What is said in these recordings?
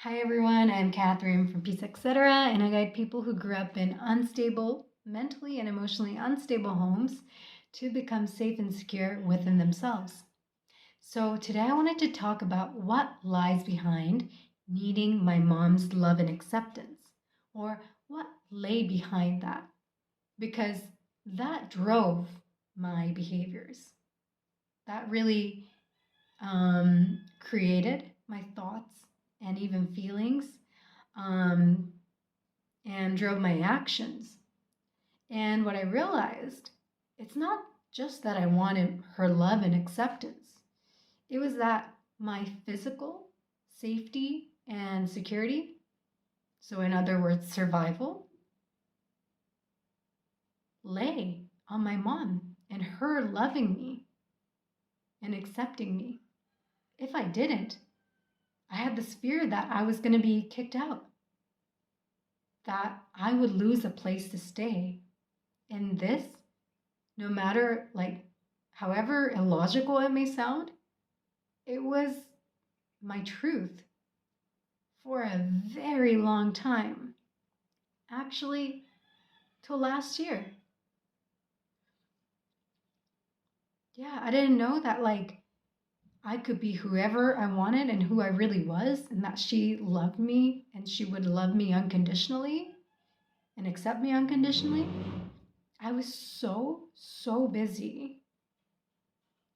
Hi everyone, I'm Catherine from Peace Etc. and I guide people who grew up in unstable, mentally and emotionally unstable homes to become safe and secure within themselves. So today I wanted to talk about what lies behind needing my mom's love and acceptance, or what lay behind that, because that drove my behaviors. That really created my thoughts and even feelings, um, and drove my actions. And what I realized, it's not just that I wanted her love and acceptance, it was that my physical safety and security, so in other words, survival, lay on my mom and her loving me and accepting me. If I didn't, I had this fear that I was going to be kicked out, that I would lose a place to stay. And this, no matter however illogical it may sound, it was my truth for a very long time. Actually, till last year. Yeah, I didn't know that I could be whoever I wanted and who I really was, and that she loved me and she would love me unconditionally and accept me unconditionally. I was so busy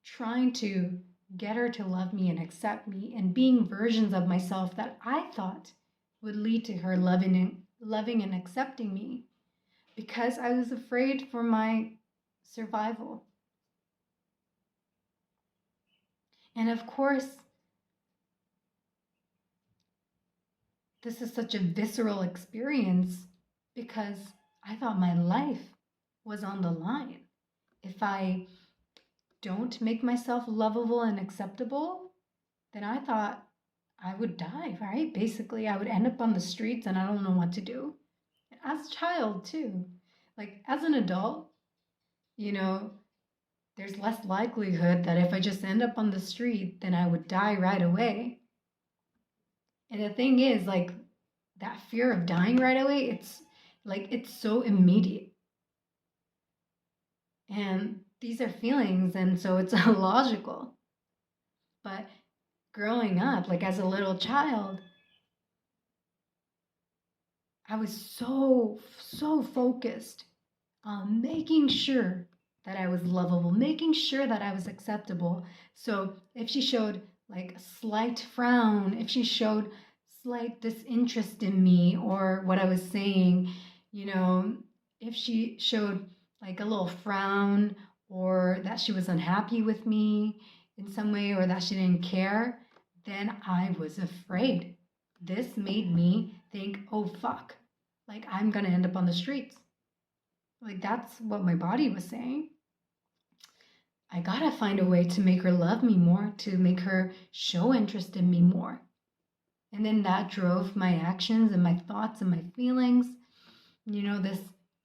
trying to get her to love me and accept me and being versions of myself that I thought would lead to her loving and accepting me, because I was afraid for my survival. And of course, this is such a visceral experience because I thought my life was on the line. If I don't make myself lovable and acceptable, then I thought I would die, right? Basically, I would end up on the streets and I don't know what to do. And as a child, too. Like, as an adult, you know, there's less likelihood that if I just end up on the street, then I would die right away. And the thing is, that fear of dying right away, it's so immediate. And these are feelings, and so it's illogical. But growing up, as a little child, I was so focused on making sure that I was lovable, making sure that I was acceptable. So if she showed a slight frown, if she showed slight disinterest in me or what I was saying, if she showed a little frown, or that she was unhappy with me in some way, or that she didn't care, then I was afraid. This made me think, oh fuck, I'm gonna end up on the streets. That's what my body was saying. I gotta find a way to make her love me more, to make her show interest in me more. And then that drove my actions and my thoughts and my feelings, this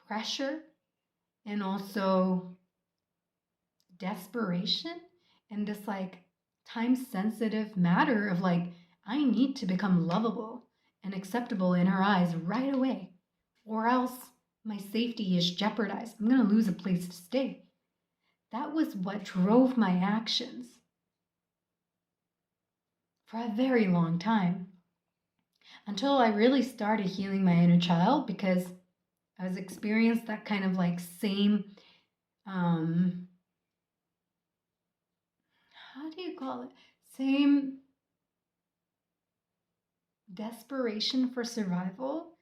pressure and also desperation, and this time sensitive matter of I need to become lovable and acceptable in her eyes right away, or else my safety is jeopardized. I'm going to lose a place to stay. That was what drove my actions for a very long time, until I really started healing my inner child, because I was experienced that kind of same, how do you call it? Same desperation for survival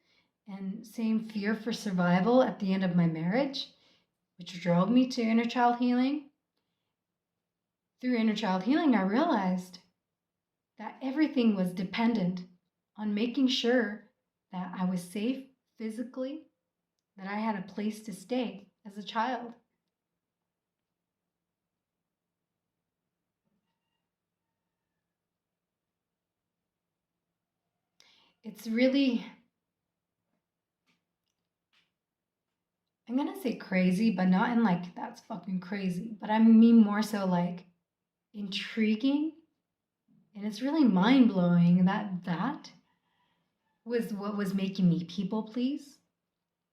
and same fear for survival at the end of my marriage, which drove me to inner child healing. Through inner child healing, I realized that everything was dependent on making sure that I was safe physically, that I had a place to stay as a child. It's really, I'm gonna say crazy, but not in that's fucking crazy, but I mean more so intriguing. And it's really mind blowing that was what was making me people please,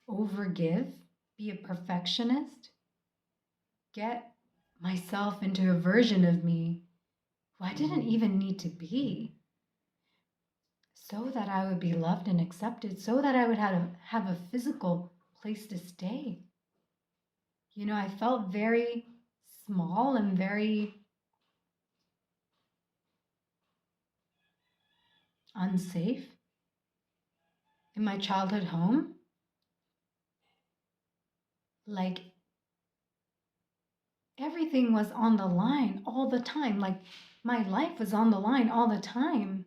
overgive, be a perfectionist, get myself into a version of me who I didn't even need to be, so that I would be loved and accepted, so that I would have a physical place to stay. You know, I felt very small and very unsafe in my childhood home. Like everything was on the line all the time. Like my life was on the line all the time.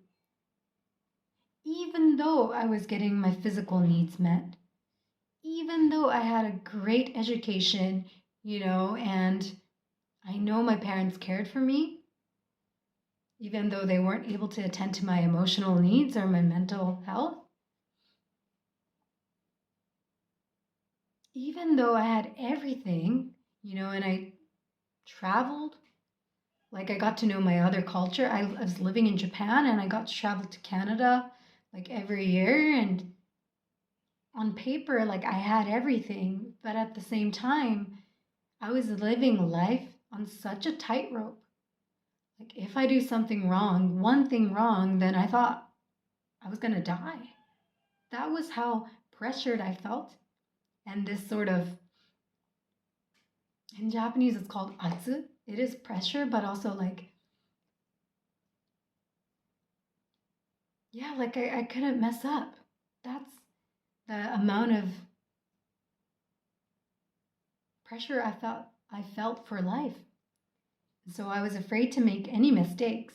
Even though I was getting my physical needs met, even though I had a great education, you know, and I know my parents cared for me, even though they weren't able to attend to my emotional needs or my mental health, even though I had everything, you know, and I traveled, like I got to know my other culture. I was living in Japan and I got to travel to Canada like every year. And on paper, like I had everything, but at the same time, I was living life on such a tightrope. Like if I do something wrong, one thing wrong, then I thought I was gonna die. That was how pressured I felt. And this sort of, in Japanese, it's called atsu. It is pressure, but also like, yeah, like I couldn't mess up. That's the amount of pressure I felt for life. So I was afraid to make any mistakes.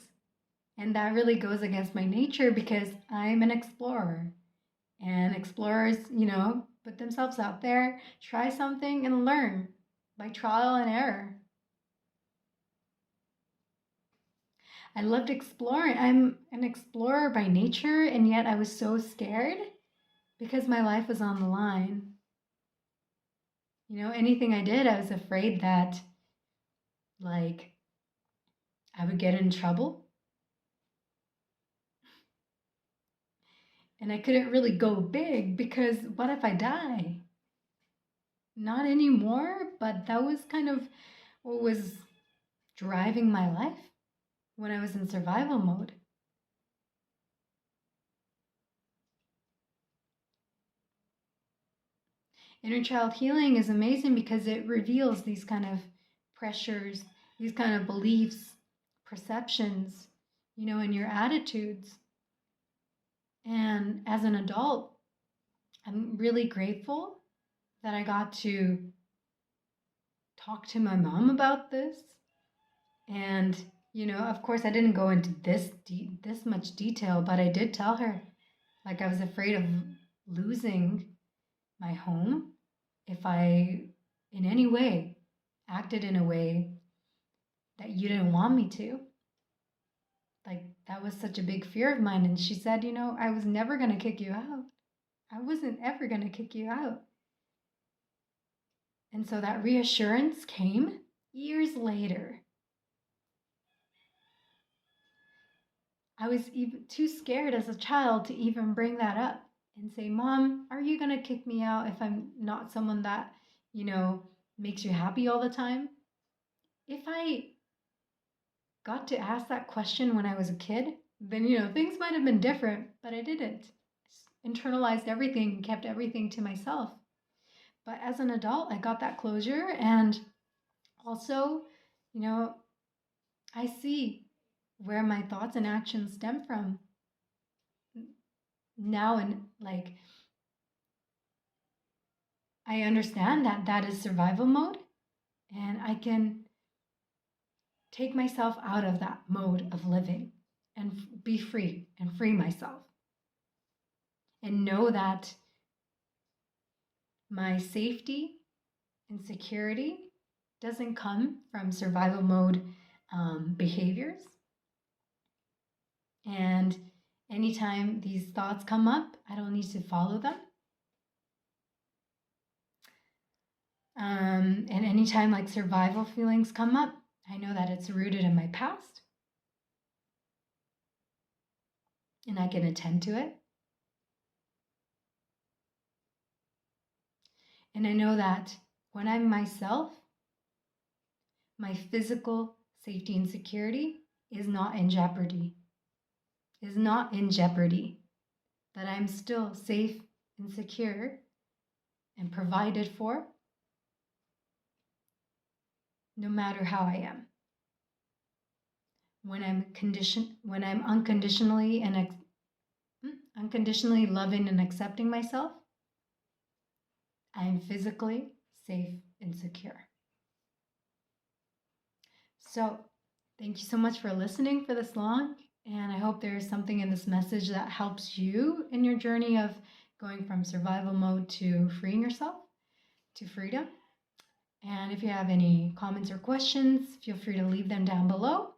And that really goes against my nature because I'm an explorer. And explorers, you know, put themselves out there, try something and learn by trial and error. I loved exploring. I'm an explorer by nature, and yet I was so scared because my life was on the line. You know, anything I did, I was afraid that, like, I would get in trouble. And I couldn't really go big because what if I die? Not anymore, but that was kind of what was driving my life when I was in survival mode. Inner child healing is amazing because it reveals these kind of pressures, these kind of beliefs, perceptions, you know, and your attitudes. And as an adult, I'm really grateful that I got to talk to my mom about this. And, you know, of course, I didn't go into this much detail, but I did tell her, like, I was afraid of losing my home if I, in any way, acted in a way that you didn't want me to. Like, that was such a big fear of mine. And she said, you know, I was never going to kick you out. I wasn't ever going to kick you out. And so that reassurance came years later. I was even too scared as a child to even bring that up and say, Mom, are you going to kick me out if I'm not someone that, you know, makes you happy all the time? If I got to ask that question when I was a kid, then, you know, things might have been different, but I didn't. Internalized everything, kept everything to myself. But as an adult, I got that closure. And also, you know, I see where my thoughts and actions stem from now. And like, I understand that that is survival mode. And I can take myself out of that mode of living and be free and free myself. And know that my safety and security doesn't come from survival mode behaviors. And anytime these thoughts come up, I don't need to follow them. And anytime like survival feelings come up, I know that it's rooted in my past and I can attend to it. And I know that when I'm myself, my physical safety and security is not in jeopardy, that I'm still safe and secure and provided for no matter how I am. When I'm unconditionally loving and accepting myself, I am physically safe and secure. So, thank you so much for listening for this long. And I hope there's something in this message that helps you in your journey of going from survival mode to freeing yourself to freedom. And if you have any comments or questions, feel free to leave them down below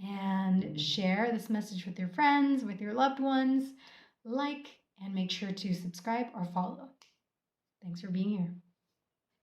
and share this message with your friends, with your loved ones. Like and make sure to subscribe or follow. Thanks for being here.